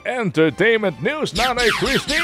Entertainment News, Nanay Christy!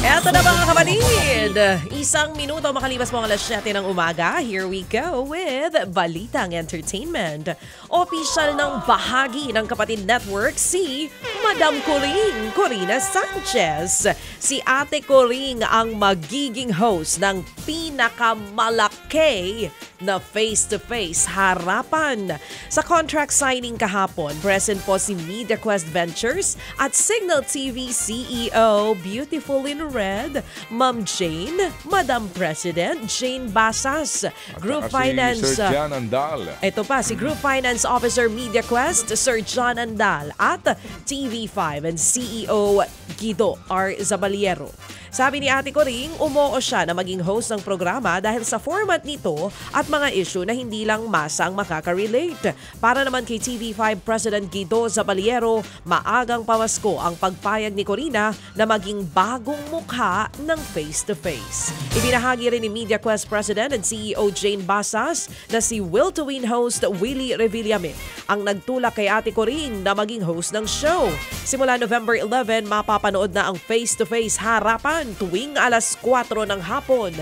Eto na mga kapatid! Isang minuto makalipas po ang alas 7 ng umaga. Here we go with Balitang Entertainment. Opisyal ng bahagi ng Kapatid Network si Madam Coring, Corina Sanchez. Si Ate Coring ang magiging host ng pinakamalaki na face-to-face harapan. Sa contract signing kahapon, present po si MediaQuest Ventures at Signal TV CEO Beautiful in Red, Ma'am Jane, Madam President Jane Basas, Group Finance, Sir John Andal. ito pa, si Group Finance Officer MediaQuest, Sir John Andal at TV5 and CEO Guido R. Zabaliero. Sabi ni Ate Coring, umuo siya na maging host ng programa dahil sa format nito at mga issue na hindi lang masa ang makaka-relate. Para naman kay TV5 President Guido Zabaliero, maagang pamasko ang pagpayag ni Corina na maging bagong mukha ng face-to-face. Ibinahagi rin ni MediaQuest President and CEO Jane Basas na si Will to Win host Willie Revillame ang nagtulak kay Ate Coring na maging host ng show. Simula November 11, mapapanood na ang face-to-face harapan tuwing alas 4 ng hapon.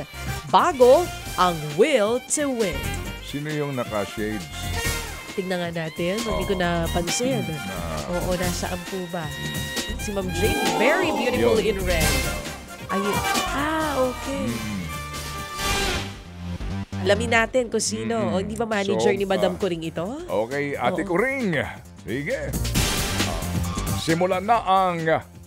Bago ang Will to Win. Sino yung naka-shades? Tignan nga natin. Hindi ko napansin. Oo, nasaan po ba? Si Ma'am Jane, very beautiful in red. Ayun. Okay. Alamin natin kung sino. O, hindi ba manager ni Madam Coring ito? Okay, Ate Coring. Sige. Simulan na ang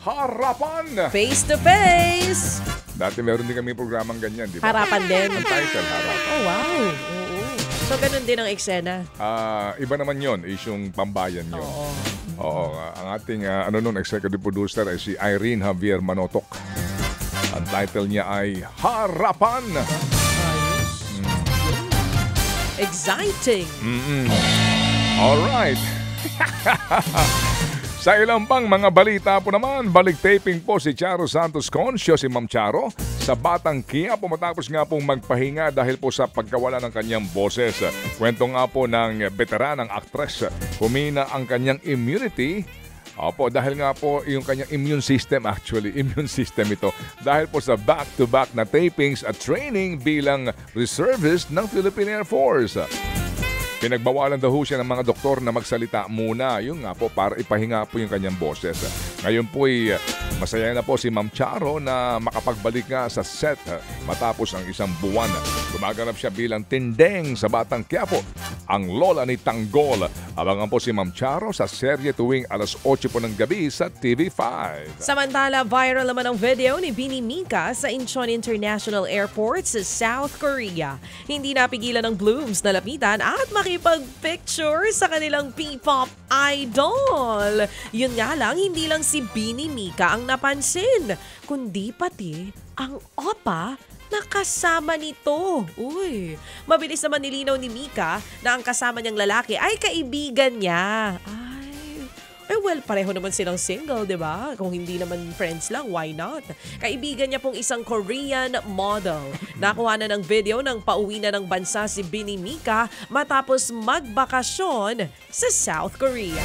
harapan. Face to face. Dati meron din kami programang ganyan, di ba? Harapan din. Ang title, harapan. Oh, wow. Oo. So, ganun din ang eksena. Iba naman yon, is yung pambayan yon. Oo. Ang ating executive producer ay si Irene Javier Manotok. Ang title niya ay Harapan. Exciting. Alright. Sa ilang pang mga balita po naman, balik taping po si Charo Santos Concio, si Ma'am Charo, sa Batang Quiapo matapos nga pong magpahinga dahil po sa pagkawala ng kanyang boses. Kwento nga po ng veteranang aktres, humina ang kanyang immunity. Opo, dahil nga po yung kanyang immune system ito. Dahil po sa back-to-back na tapings at training bilang reservist ng Philippine Air Force. Pinagbawalan daw siya ng mga doktor na magsalita muna. Yung nga po, para ipahinga po yung kanyang boses. Ngayon po ay masaya na po si Ma'am Charo na makapagbalik nga sa set matapos ang isang buwan. Gumaganap siya bilang tindeng sa Batang Quiapo, ang lola ni Tanggol. Abangan po si Ma'am Charo sa serye tuwing alas 8 po ng gabi sa TV5. Samantala, viral naman ang video ni Bini Mika sa Incheon International Airport sa South Korea. Hindi napigilan ng Blooms na lapitan at makipag-picture sa kanilang P-pop idol. Yun nga lang, hindi lang si Bini Mika ang napansin, kundi pati ang opa na kasama nito. Uy, mabilis naman nilinaw ni Mika na ang kasama niyang lalaki ay kaibigan niya. Well, pareho naman silang single, di ba? Kung hindi naman friends lang, why not? Kaibigan niya pong isang Korean model. Nakuha na ng video ng pauwi na ng bansa si Bini Mika matapos magbakasyon sa South Korea.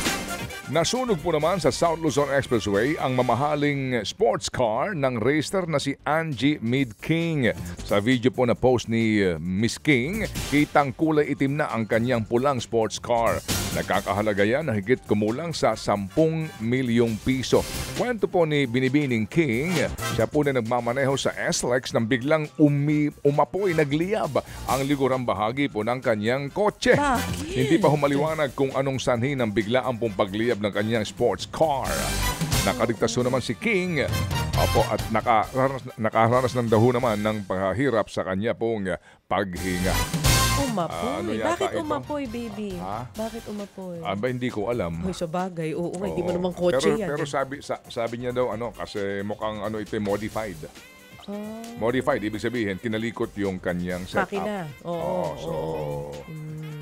Nasunog po naman sa South Luzon Expressway ang mamahaling sports car ng racer na si Angie Mid King. Sa video po na post ni Miss King, kitang kulay itim na ang kanyang pulang sports car. Nagkakahalaga yan na higit kumulang sa 10 milyong piso. Kwento po ni Binibining King, siya po na nagmamaneho sa SLEX nang biglang umapoy, nagliyab ang ligurang bahagi po ng kanyang kotse. Bakit? Hindi pa humaliwanag kung anong sanhi ng biglaan pong pagliyab ng kanyang sports car. Nakaligtas naman si King at nakaranas ng daho naman ng paghahirap sa kanya pong paghinga. Umapoy? Bakit umapoy, baby? Bakit umapoy? Hindi ko alam. Uy, sa bagay. Oo, hindi mo naman kotse yan. Pero sabi niya daw, kasi mukhang ito modified. Modified, ibig sabihin, kinalikot yung kanyang setup. Makina.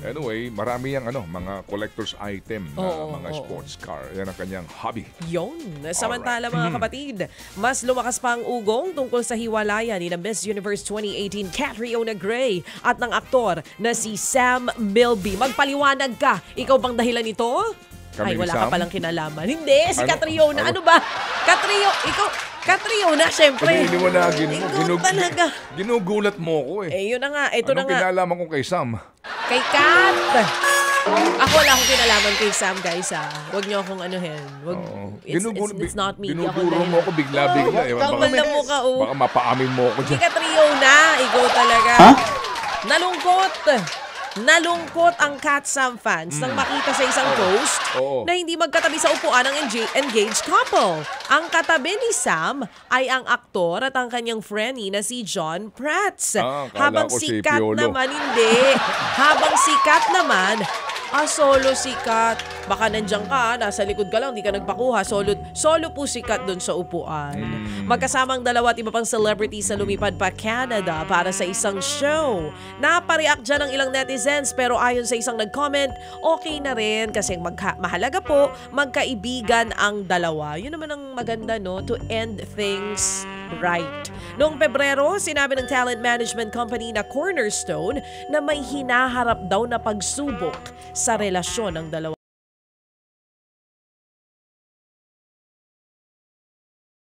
Anyway, marami yung mga collector's item na mga sports car. Yan ang kanyang hobby. Yun. Samantala mga kapatid, mas lumakas pa ang ugong tungkol sa hiwalayan ni na Miss Universe 2018 Catriona Gray at ng aktor na si Sam Milby. Magpaliwanag ka. Ikaw bang dahilan nito? Ay, Kami ni wala Sam? ka palang kinalaman. Hindi, si Ano? Catriona. Ano ba? Catriona, syempre. Piniliwanagin mo. Ikaw talaga. Ginugulat mo ko eh. Eh, yun na nga. Ito na Anong nga. kinalaman ko kay Sam? Kay Kat. Ako wala akong kinalaman kay Sam, guys, ha. Huwag niyo akong anuhin. Wag, Oo. it's not me. Hindi ako Ginuguro mo dahil. ako bigla-bigla. Eh. Kapal na mo ka, oh. Baka mapaamin mo ako Si dyan. Catriona, ikaw talaga. Nalungkot ang Kat Sam fans nang makita sa isang post Oo. na hindi magkatabi sa upuan ng engaged couple. Ang katabi ni Sam ay ang aktor at ang kanyang friendie na si John Prats. Akala Habang ko si Kat Piolo. naman hindi. Habang si Kat naman, solo si Kat. Baka nandiyan ka, nasa likod ka lang, di ka nagpakuha. Solo po si Kat dun sa upuan. Magkasamang dalawa at iba pang celebrities na lumipad pa Canada para sa isang show. Napareact dyan ang ilang netizens pero ayon sa isang nag-comment, okay na rin kasi mahalaga po, magkaibigan ang dalawa. Yun naman ang maganda, no? To end things right. Noong Pebrero, sinabi ng talent management company na Cornerstone na may hinaharap daw na pagsubok sa relasyon ng dalawa.